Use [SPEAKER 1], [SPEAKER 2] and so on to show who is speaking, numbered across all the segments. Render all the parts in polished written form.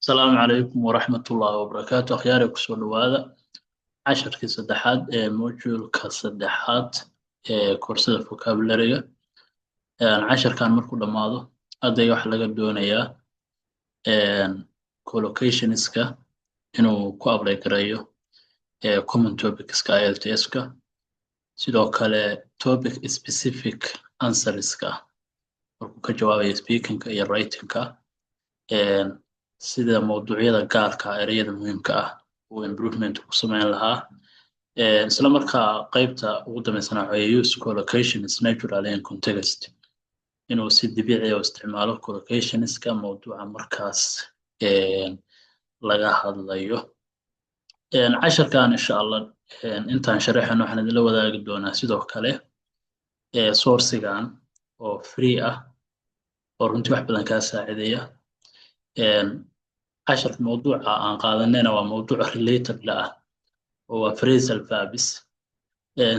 [SPEAKER 1] السلام عليكم ورحمة الله وبركاته أخياري كسول هذا عشر كصدحات موجول كصدحات كورسات فوكابلرية عشر كان مركو دماغه أدي wax laga doonayaa collocationska inuu ku apply gareeyo common topicska IELTS-ka sidoo kale topic specific answerska markuu ka jawaabayo speakingka iyo writingka sida mawduucyada gaarka ah ereyada muhiimka ah uu improvement ku samayn lahaa isla markaa qaybta ugu dambeysana waxay use collocations naturally in context inuu si dabiici ah u isticmaalo collocationska mawduuca markaas laga hadlayo casharkan insha allah intaan sharaxayno waxaan idinla wadaagi doonaa sidoo kale sourcigan oo free ah oo runtii wax badan kaa saacidaya casharka mawduuca aan qaadanayna waa mawduuc related la ah oo waa phrasal verbs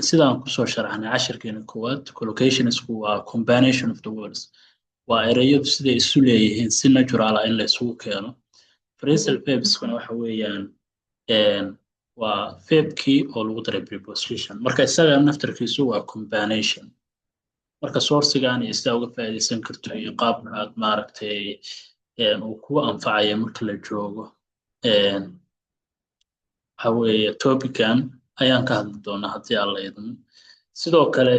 [SPEAKER 1] sidaan kusoo sharaxnay casharkeena koowaad collocationisku waa combination of the words waa ereyadu siday isu leeyihiin si natural ah in la isugu keeno phrasal verbskuna waxa weeyaan waa verbkii oo lagu daray preposition marka isaga naftarkiisu waa combination marka sourcigan iyo sidaa uga faa'iidaysan karto iyo qaabka aad maaragtay uu kugu anfacaya marka la joogo waxa weeye topican ayaan ka hadli doonaa haddii alla idmo sidoo kale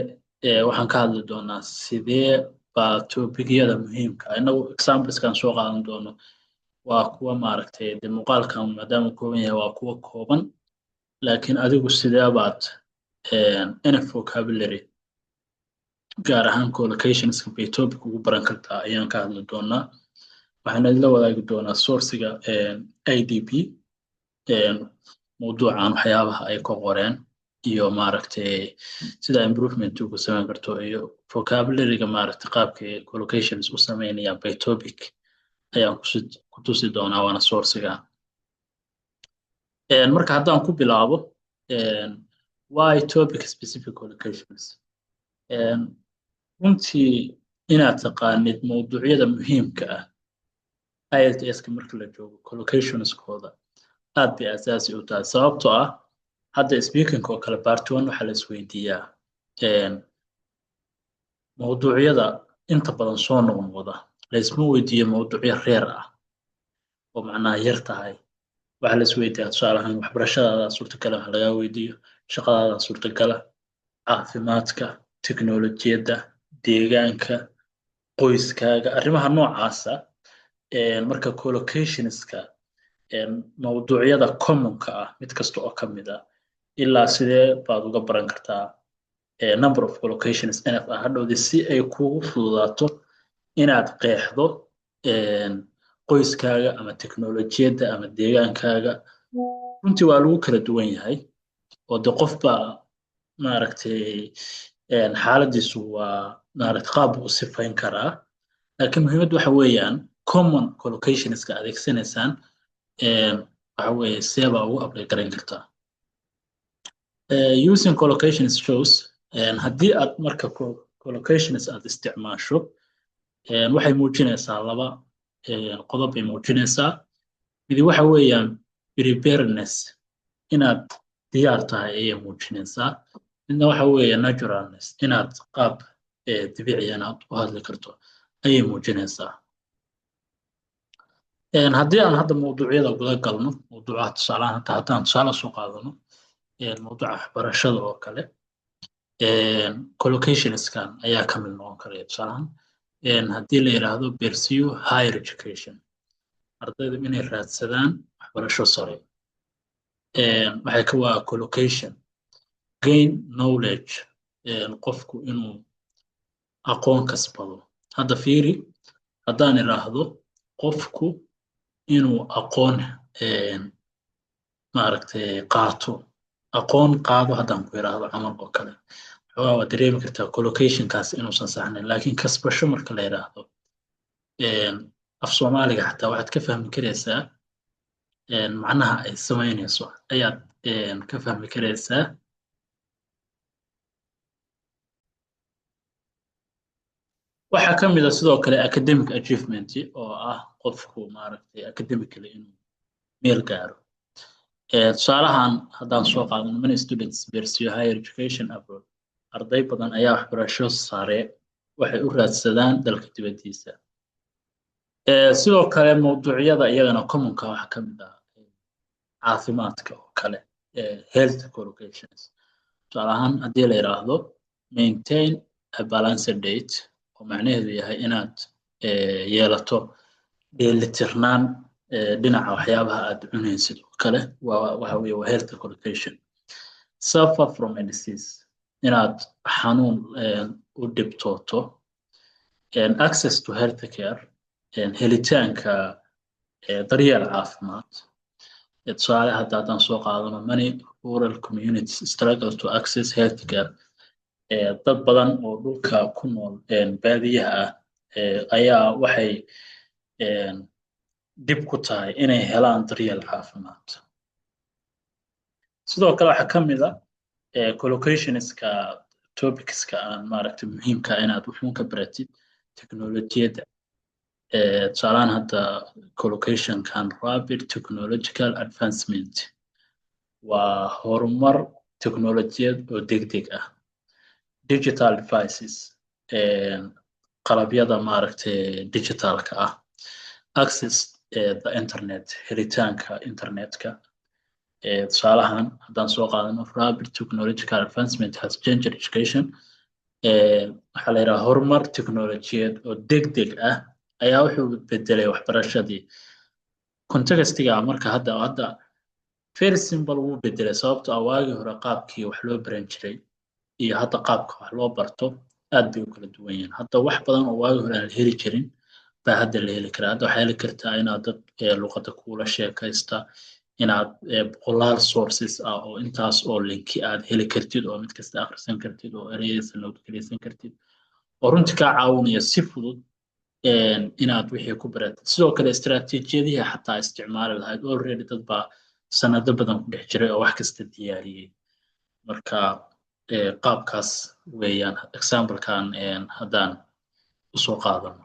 [SPEAKER 1] waxaan ka hadli doonaa sidee baa topiciyada muhiimka inagu exampleskan soo qaadan doono waa kuwa maaragtay de muuqaalkan maadaama kooban yahay waa kuwa kooban laakiin adigu sidee baad enough vocabulary gaar ahaan collocationska bay topic ugu baran kartaa ayaan ka hadli doonaa waxaan idinla wadaagi doonaa sourciga IDP mawduucan waxyaabaha ay ka qoreen iyo maaragtay sida improvement ugu samayn karto iyo vocabularyga maaragtay qaabka collocations u sameynayaan by topic ayaan ku tusi doonaa waana sourciga marka haddaan ku bilaabo why topic specific collocations runtii inaad taqaanid mawduucyada muhiimka ah IELTS-ka marka la joogo collocationskooda aad bay asaasi u tahay sababtoo ah hadda speakingka oo kale part 1 waxaa la isweydiiyaa mawduucyada inta badan soo noqnoqda laysma weydiiyo mawduucyo reer ah oo macnaha yar tahay waxaa la isweydiiyaa tusaale ahaan waxbarashadaada suurtagala wax lagaa weydiiyo shaqadaada suurtagala caafimaadka teknolojiyadda deegaanka qoyskaaga arrimaha noocaasa marka collocationska mawduucyada commonka ah mid kasta oo ka mid ah ilaa sidee baad uga baran kartaa number of collocations nf ah hadhowdii si ay kugu fududaato inaad qeexdo qoyskaaga ama teknolojiyadda ama deegaankaaga runtii waa lagu kala duwan yahay oo de qofba maaragtay xaaladiisu waa maaragtay qaab u sifayn karaa laakiin muhiimad waxa weeyaan common collocationska adeegsanaysaan waxa weeye seebaa ugu apply garan kartaa using collocations shows haddii aad marka collocations aad isticmaasho waxay muujinaysaa laba qodob bay muujinaysaa midi waxa weeyaan preparedness inaad diyaar tahay ayay muujinaysaa midna waxa weeye naturalness inaad qaab dabiici inaad u hadli karto ayay muujinaysaa haddii aan hadda mawduucyada guda galno mawduucaha tusaalahan hata haddaan tusaale soo qaadano mawduuca waxbarashada oo kale collocationskan ayaa ka mid noqon karaya tusaalahan haddii la yidhaahdo pursue higher education ardayda inay raadsadaan waxbarasho sare waxay ka waa collocation gain knowledge qofku inuu aqoon kasbado hadda fiiri haddaan idhaahdo qofku inuu aqoon maaragtay qaato aqoon qaado haddaan ku idhaahdo camal oo kale xoogaa waa dareemi kartaa collocationkaas inuusan saxnayn laakiin kasbasho marka la yidhaahdo af soomaaliga xataa waxaad ka fahmi karaysaa macnaha ay samaynayso ayaad ka fahmi karaysaa waxaa ka mid ah sidoo kale academic achievement oo ah qofku maaragtay academically inuu meel gaaro tusaalahan haddaan soo qaadano many students pursue higher education abroad arday badan ayaa waxbarasho sare waxay u raadsadaan dalka dibaddiisa sidoo kale mawduucyada iyagana commonka waxaa ka mid ah caafimaadka oo kale health correlations tusaale ahaan haddii la yidhaahdo maintain a balanced diet oo macnaheedu yahay inaad yeelato dheelitirnaan dhinaca waxyaabaha aad cunaysid oo kale waxa weeye waa health correlation suffer from a disease inaad xanuun u dhibtooto access to health care helitaanka daryeel caafimaad tusaale hadda haddaan soo qaadano many rural communities struggle to access health care dad badan oo dhulka ku nool baadiyaha ah ayaa waxay dib ku tahay inay helaan daryeel caafimaad sidoo kale waxaa ka mid ah collocationska topicska aan maaragtay muhiimka inaad wuxuun ka baratid teknolojiyadda tusaalahan hadda collocationkan rapid technological advancement waa horumar teknolojiyad oo degdeg ah digital devices qalabyada maaragtay digitalka ah access the internet helitaanka internetka tusaalahan haddaan soo qaadano rapid technological advancement has changed education waxaa la yidhaha horumar teknolojiyad oo degdeg ah ayaa wuxuu bedelay waxbarashadii contextiga marka hadda very simple wuu bedelay sababto ah waagii hore qaabkii wax loo baran jiray iyo hadda qaabka wax loo barto aad bay u kala duwan yihiin hadda wax badan oo waagii hore aan heli jirin baa hadda la heli karaa hadda waxaa heli kartaa inaad dad luqadda kuula sheekaysta inaad boqolaal sources ah oo intaas oo linki aad heli kartid oo mid kasta akhrisan kartid oo ereyadiisa nood geliysan kartid oo runtii kaa caawinaya si fudud inaad wixii ku baratid sidoo kale istaraatiijiyadihii xataa isticmaali lahayd already dad baa sanado badan ku dhex jiray oo wax kasta diyaariyey marka qaabkaas weeyaan examplekan haddaan usoo qaadano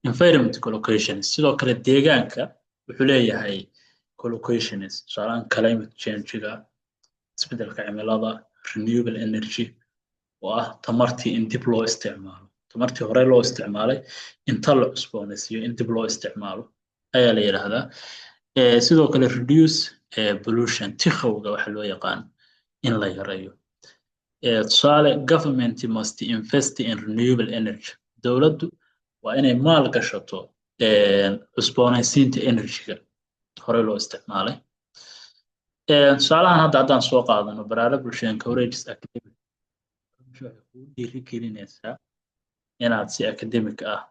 [SPEAKER 1] environment collocations sidoo kale deegaanka wuxuu leeyahay collocations tusaalahan climate change-ga isbedelka cimilada renewable energy oo ah tamartii in dib loo isticmaalo tamartii hore loo isticmaalay inta la cusboonaysiiyo in dib loo isticmaalo ayaa la yidhaahdaa sidoo kale reduce pollution tikhowga waxa loo yaqaan in la yareeyo tusaale government must invest in renewable energy dowladdu waa inay maal gashato cusboonaysiinta energy-ga hore loo isticmaalay tusaalahan hadda haddaan soo qaadano baraarada bulshada courageous academic waxay kugu dhiirigelinaysaa inaad si academic ah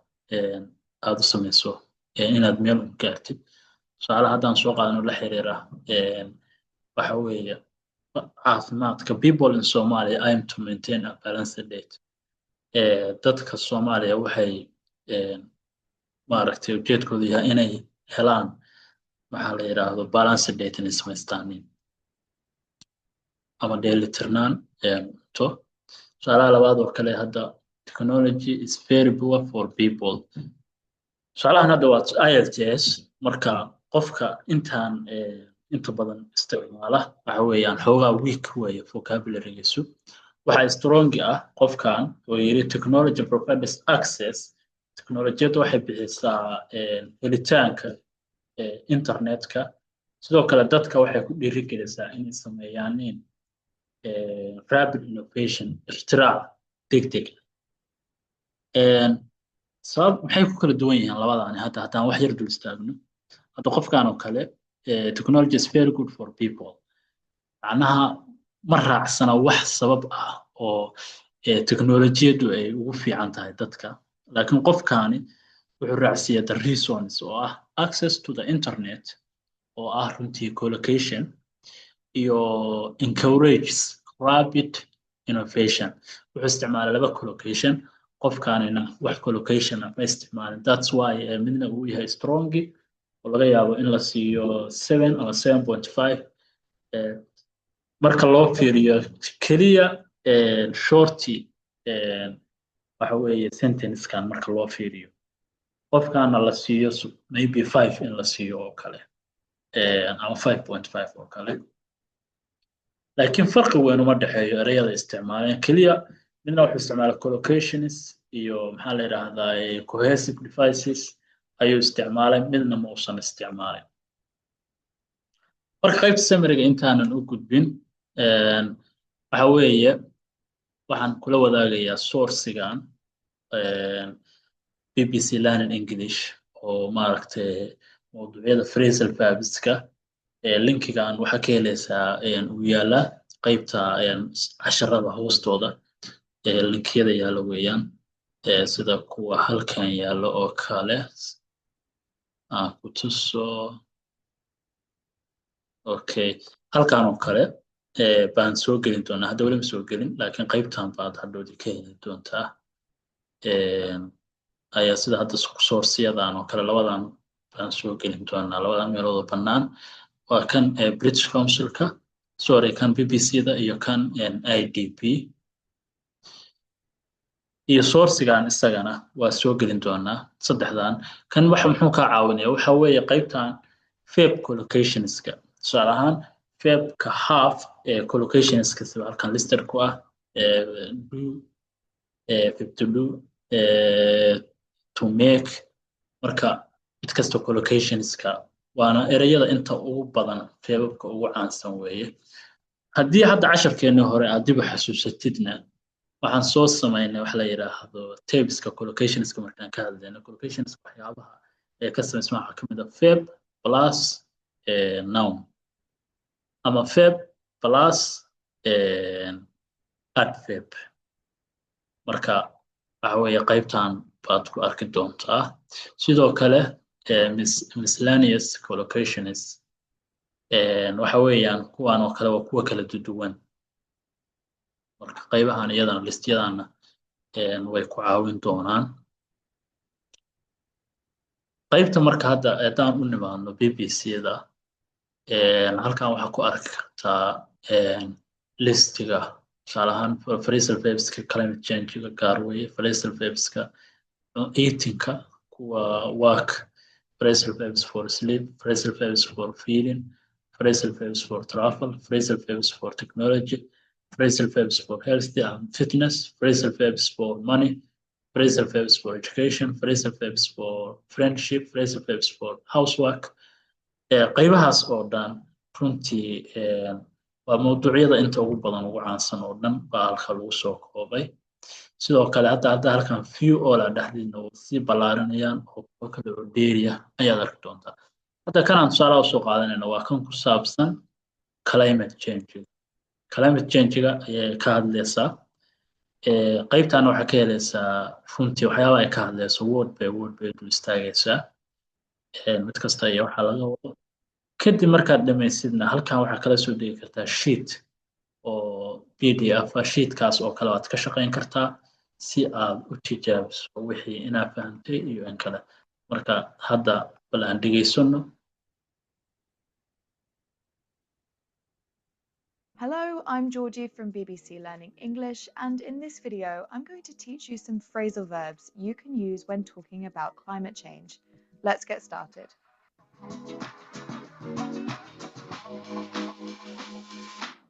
[SPEAKER 1] aad u samayso inaad meel u gaartid tusaale haddaan soo qaadano la xiriira waxa weeye caafimaadka people in Somalia aim to maintain a balanced diet dadka Soomaaliya waxay maaragtay ujeedkoodu yahay inay helaan waxaa la yidhaahdo balanced diet inay samaystaan ama dheelitirnaan to tusaalaha labaad oo kale hadda technology is very poor for people tusaalahan hadda waa IELTS marka qofka inta badan isticmaala waxa weeyaan xoogaa weak weeye vocabulary-giisu waxaa strong ah qofkan oo yiri technology provides access teknolojiyadda waxay bixisaa helitaanka internetka sidoo kale dadka waxay ku dhiirigelisaa inay sameeyaan rapid innovation ikhtirac degdeg sabab maxay ku kala duwan yihiin labadani hadda haddaan wax yar dul istaagno hadda qofkan oo kale technology is very good for people macnaha ma raacsana wax sabab ah oo teknolojiyaddu ay ugu fiican tahay dadka laakiin qofkani wuxuu raacsiyaa the reasons oo ah access to the internet oo ah runtii collocation iyo encourages rapid innovation wuxuu isticmaalay laba collocation qofkanina wax collocation ma isticmaalin that's why midna uu yahay strong oo laga yaabo in la siiyo 7 ama 7.5 marka loo fiiriyo keliya shorty waxa weeye sentencekan marka loo fiiriyo qofkaana la siiyo maybe 5 in la siiyo oo kale ama 5.5 oo kale laakiin farqi weyn uma dhexeeyo ereyada isticmaaleen keliya midna wuxuu isticmaalay collocations iyo maxaa la yidhaahdaa cohesive devices ayuu isticmaalay midna ma uusan isticmaalin marka qaybta summary-ga intaanan u gudbin waxa weeye waxaan kula wadaagayaa sourcigan BBC Learning English oo maaragtay mawduucyada phrasal verbska linkigan waxaa ka helaysaa uu yaalaa qaybta casharada hoostooda linkiyada yaala weeyaan sida kuwa halkan yaalo oo kale aan ku tuso okay halkan oo kale baan soo gelin doonaa hadda weli ma soo gelin laakiin qaybtan baad hadhowdi ka heli doontaa ayaa sida hadda sourceyadan oo kale labadan baan soo gelin doonaa labadan meelood oo bannaan waa kan British Councilka sorry kan BBC-da iyo kan IDP iyo sourcigan isagana waa soo gelin doonaa saddexdan kan muxuu ka caawinayaa waxa weeye qaybtan verb collocationska tusaale ahaan verbka have collocationska sida halkan listed ku ah do verb to do to make marka mid kasta collocationska waana ereyada inta ugu badan verbabka ugu caansan weeye haddii hadda casharkeennii hore aad dib u xasuusatidna waxaan soo samaynay wax la yidhaahdo tabeska collocationska markaan ka hadlayno collocationska waxyaabaha ee ka samaysma waxaa ka mid ah verb plus noun ama verb plus adverb marka waxa weeye qaybtan baad ku arki doontaa sidoo kale miscellaneous collocations waxa weeyaan kuwan oo kale waa kuwa kala duwan marka qaybahan iyadana listyadana way ku caawin doonaan qaybta marka hadda haddaan u nimaadno BBC-da halkan waxaa ku arki kartaa listiga tusaale ahaan phrasal verbska climate change-ga gaar weeye phrasal verbska eating-ka kuwa work phrasal verbs for sleep phrasal verbs for feeling phrasal verbs for travel phrasal verbs for technology phrasal verbs for health and fitness phrasal verbs for money phrasal verbs for education phrasal verbs for friendship phrasal verbs for housework qaybahaas oo dhan runtii waa mawduucyada inta ugu badan ugu caansan oo dhan baa halka lagu soo koobay sidoo kale hadda halkan few all a dhexdiina oo sii ballaarinayaan oo kuwa kale oo dheeriya ayaad arki doontaa hadda kanaan tusaalaha usoo qaadanayna waa kan ku saabsan climate change-ga ayay ka hadlaysaa qaybtan waxaa ka helaysaa runtii waxyaabaha ay ka hadlayso word by word bay dul istaagaysaa mid kasta iyo waxaa laga wado kadib markaad dhamaysidna halkan waxaa kala soo dhigi kartaa sheet oo PDF sheetkaas oo kale waad ka shaqayn kartaa si aad u tijaabiso wixii inaad fahantay iyo in kale marka hadda bal aan dhegaysano.
[SPEAKER 2] Hello, I'm Georgie from BBC Learning English, and in this video I'm going to teach you some phrasal verbs you can use when talking about climate change. Let's get started.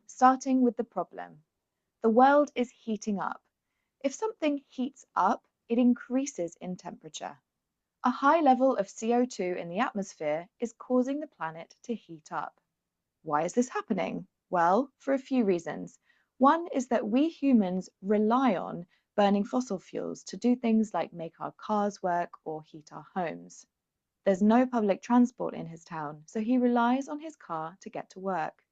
[SPEAKER 2] Starting with the problem. The world is heating up. If something heats up, it increases in temperature. A high level of CO2 in the atmosphere is causing the planet to heat up. Why is this happening? Well, for a few reasons. One is that we humans rely on burning fossil fuels to do things like make our cars work or heat our homes. There's no public transport in his town, so he relies on his car to get to work.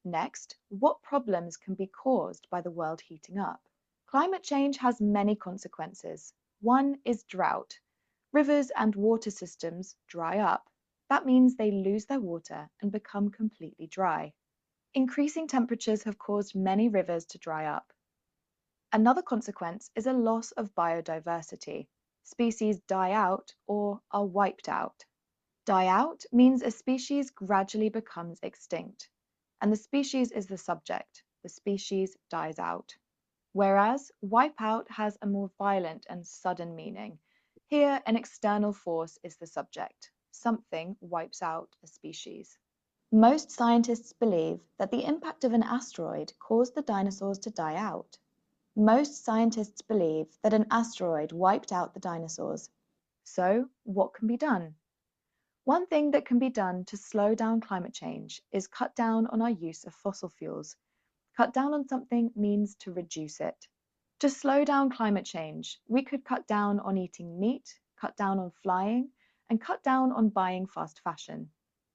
[SPEAKER 2] Next, what problems can be caused by the world heating up? Climate change has many consequences. One is drought. Rivers and water systems dry up. That means they lose their water and become completely dry. Increasing temperatures have caused many rivers to dry up. Another consequence is a loss of biodiversity. Species die out or are wiped out. Die out means a species gradually becomes extinct, and the species is the subject. The species dies out. whereas wipe out has a more violent and sudden meaning. Here, an external force is the subject. Something wipes out a species. Most scientists believe that the impact of an asteroid caused the dinosaurs to die out. Most scientists believe that an asteroid wiped out the dinosaurs. So, what can be done? One thing that can be done to slow down climate change is cut down on our use of fossil fuels. Cut down on something means to reduce it. To slow down climate change, we could cut down on eating meat, cut down on flying, and cut down on buying fast fashion.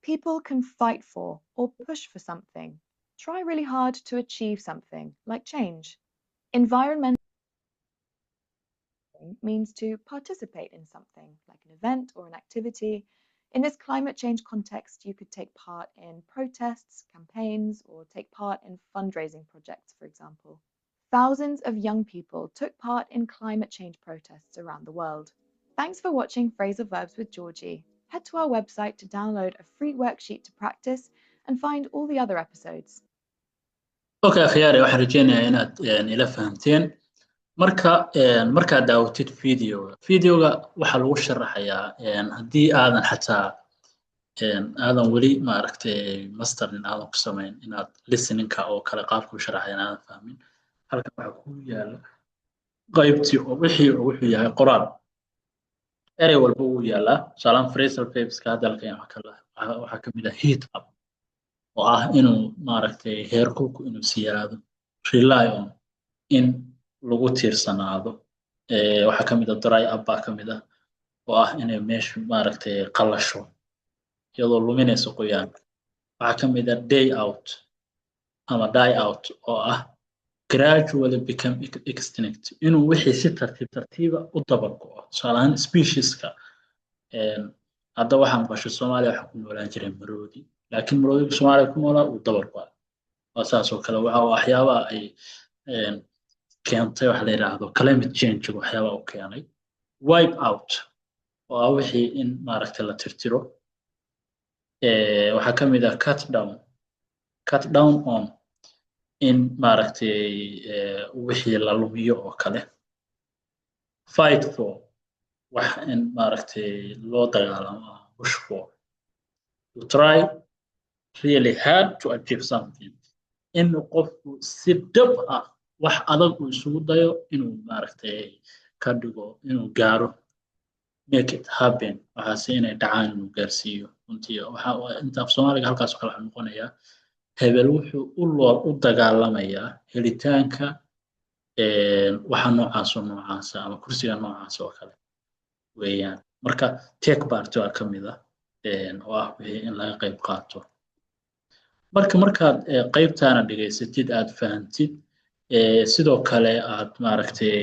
[SPEAKER 2] People can fight for or push for something. Try really hard to achieve something, like change. Environmental means to participate in something, like an event or an activity. In this climate change context, you could take part in protests, campaigns, or take part in fundraising projects, for example. Thousands of young people took part in climate change protests around the world. Thanks for watching Phrasal Verbs with Georgie. Head to our website to download a free worksheet to practice and find all the other episodes.
[SPEAKER 1] Okay khiyaari waxaan rajeynayaa inaad ila fahamteen markaad daawatid videoga waxaa lagu sharaxayaa haddii aadan xataa aadan weli maaragtay masterin aadan ku samayn inaad listeningka oo kale qaabka u sharaxaya aadan fahmin halkan waxaa ku yaala qaybtii oo wixii wuxuu yahay qoraal erey walba uu yaalaa tusaalahan phrasal verbska hadda halkan waxaa ka mid ah heat up oo ah inuu maaragtay heerkulku inuu siyaado rely on in lagu tiirsanaado waxaa ka mid ah dry up baa ka mid ah oo ah inay meeshu maaragtay qalasho iyadoo luminayso qoyaan waxaa ka mid ah day out ama die out oo ah gradually become extinct inuu wixii si tartiiba u dabargo'o tusaalahaan specieska hadda waxaa maqasho Soomaaliya waxa ku noolaan jiray maroodi laakiin maroodiga Soomaaliya ku noolaa uu dabargo'ay waa saas oo kale waxyaabaha ay keentay waxa la yiraahdo climate change waxyaabaha uu keenay wipe out oo ah wixii in maaragtay la tirtiro waxaa ka mid ah cut down on in maaragtay wixii la lumiyo oo kale fight for wax in maaragtay loo dagaalamo push for to try really hard to achieve something in qofku si dhab ah wax adag uu isugu dayo inuu maaragtay ka dhigo inuu gaaro make it happen waxaase inay dhacaan inuu gaarsiiyo runtii inta af Soomaaliga halkaas oo kale waxaa noqonayaa hebel wuxuu u dagaalamayaa helitaanka waxa noocaas ama kursiga noocaas oo kale weeyaan marka take part waa ka mid ah oo ah wixii in laga qayb qaato markaad qaybtaana dhigaysatid aad fahantid sidoo kale aad maaragtay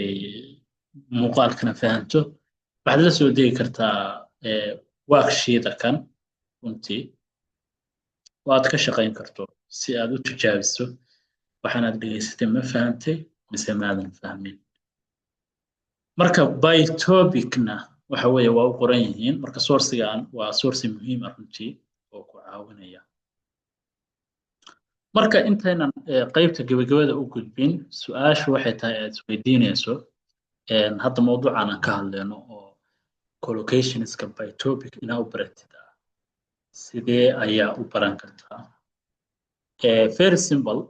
[SPEAKER 1] muuqaalkana fahanto waxaad la soo degi kartaa worksheet-a kan runtii waad ka shaqayn karto si aad u tijaabiso waxaanaad dhigaysatay ma fahantay mise maadan fahmin marka by topicna waxa weeye waa u qoran yihiin marka sourcigan waa source muhiim ah runtii oo ku caawinaya marka intaynan qaybta gabagabada u gudbin su'aashu waxay tahay aad isweydiinayso hadda mawduucan aan ka hadlayno oo collocationska by topic inaa u baratid sidee ayaa u baran kartaa very simple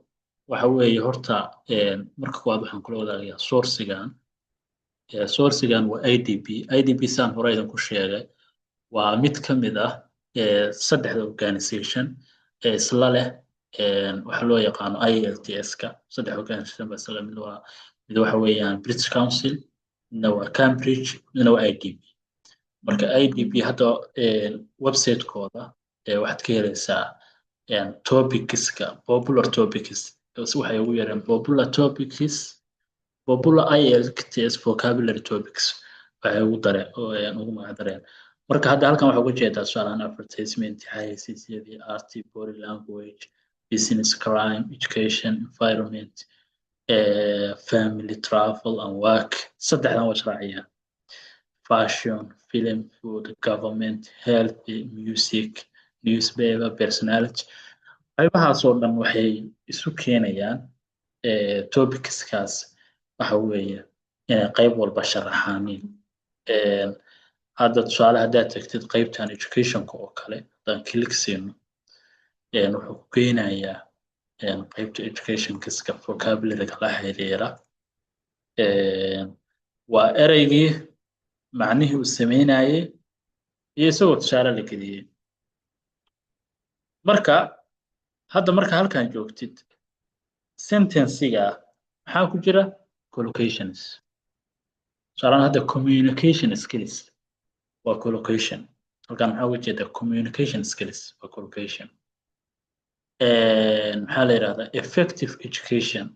[SPEAKER 1] waxa weeye horta marka koowaad waxaan kula wadaagayaa sourcigan waa idp saan hore idinku sheegay waa mid ka mid ah saddexda organization ee isla leh waxa loo yaqaano IELTS-ka saddex organization baa isla mid waxa weeyaan British Council midna waa Cambridge midna waa IDP marka IDP hadda website-kooda waxaad ka helaysaa topicska popular topics waxay ugu yareen popular topics popular IELTS vocabulary topics waxay ugu magac dareen marka hadda halkan waxaa uga jeedaa su'aalahan advertisement xayeysiisyadii art body language business crime education environment family travel and work saddexdan waa sharciya fashion film food government health music newspaper personality qaybahaas oo dhan waxay isu keenayaan topicskaas waxa weeye inay qayb walba sharaxaanin hadda tusaale haddaad tagtid qaybtan educationka oo kale haddaan click siino wuxuu ku keenayaa qaybta educationkiska vocabularyga la xiriira waa ereygii macnihii uu sameynayey iyo isagoo tusaale la geliyey marka hadda marka halkan joogtid sentencega maxaa ku jira collocations tusaalahan hadda communication skills waa collocation halkan maxaa uga jeeda communication skills waa collocation maxaa la yidhahdaa effective education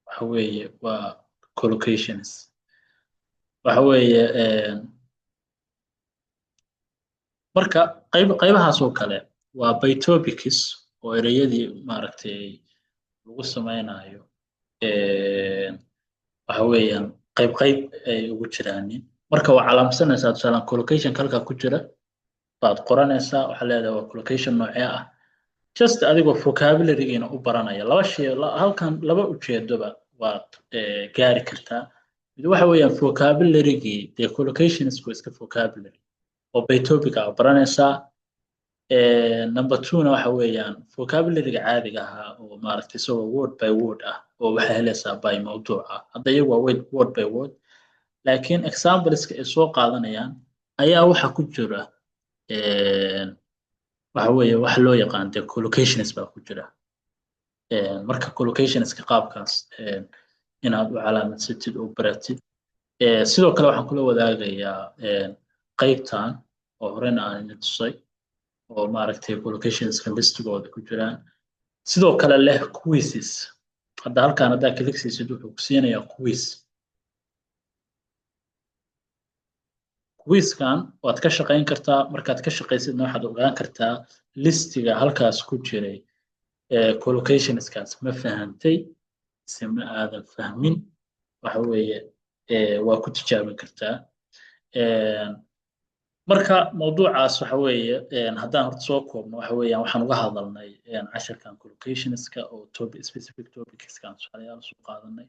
[SPEAKER 1] waxa weeye waa collocations waxa weeye marka qaybahaas oo kale waa by topics oo ereyadii maaragtay lagu sameynayo waxa weeyaan qayb ay ugu jiraanin marka waa calaamsanaysaa tusaalan collocation halkaa ku jira baad qoranaysaa waxaa leedahay waa collocation noocee ah just adigoo vocabularygiina u baranaya laba shay halkan laba ujeedoba waad gaari kartaa mid waxa weeyaan vocabularygi dee collocationsku iska vocabulary oo by topic ah baranaysaa number 2na waxa weeyaan vocabularyga caadiga ahaa oo maaragtay isagoo word by word ah oo waxay helaysaa by mawduuc ah hadda iyagu waa word by word laakiin exampleska ay soo qaadanayaan ayaa waxa ku jira waxa weeye wax loo yaqaan dee collocations baa ku jira marka collocationska qaabkaas inaad u calaamadsatid oo baratid sidoo kale waxaan kula wadaagayaa qaybtan oo horena aan idin tusay oo maaragtay collocationska listigooda ku jiraan sidoo kale leh quizzes hadda halkaan haddaa click siisid wuxuu ku siinayaa quizkan waad ka shaqayn kartaa markaad ka shaqaysidna waxaad ogaan kartaa listiga halkaas ku jiray collocationskaas ma fahantay mise ma aadan fahmin waxa weeye waa ku tijaabin kartaa marka mawduucaas waxa weeye haddaan horta soo koobno waxa weeyaan waxaan uga hadalnay casharkan collocationska oo specific topicskan tusaalayaal soo qaadanay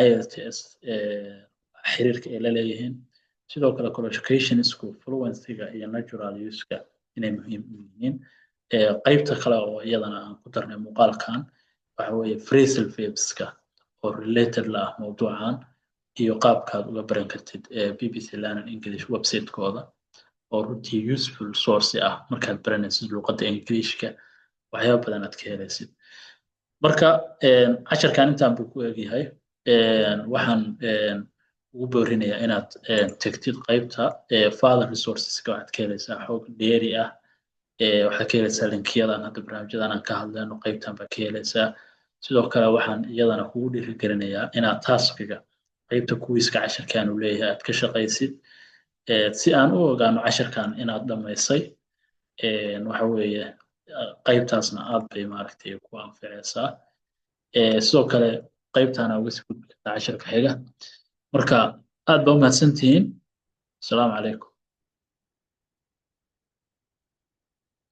[SPEAKER 1] IELTS xiriirka ay la leeyihiin sidoo kale collocationsku fluencyga iyo natural useka inay muhiim u yihiin qaybta kale oo iyadana aan ku darnay muuqaalkan waxa weeye phrasal verbska oo related la ah mawduucan iyo qaabkaad uga baran kartid BBC Learning English website-kooda oo runtii useful source ah markaad baranaysid luqadda Englishka waxyaabo badan aad ka helaysid marka casharkan intaan buu ku egyahay waxaan ugu boorinayaa inaad tagtid qaybta further resourceska waxaad ka helaysaa xog dheeri ah waxaad ka helaysaa linkiyadan hadda barnaamijyadan aan ka hadlayno qaybtan baa ka helaysaa sidoo kale waxaan iyadana kugu dhiirigelinayaa inaad taskiga qaybta kuwiiska casharkan uu leeyahay aad ka shaqaysid si aan u ogaano casharkan inaad dhammaysay waxa weeye qaybtaasna aad bay maaragtay ku anficaysaa sidoo kale qaybtaana uga sii gudbi kartaa casharka xiga marka aad baa u mahadsantihiin asalaamu calaykum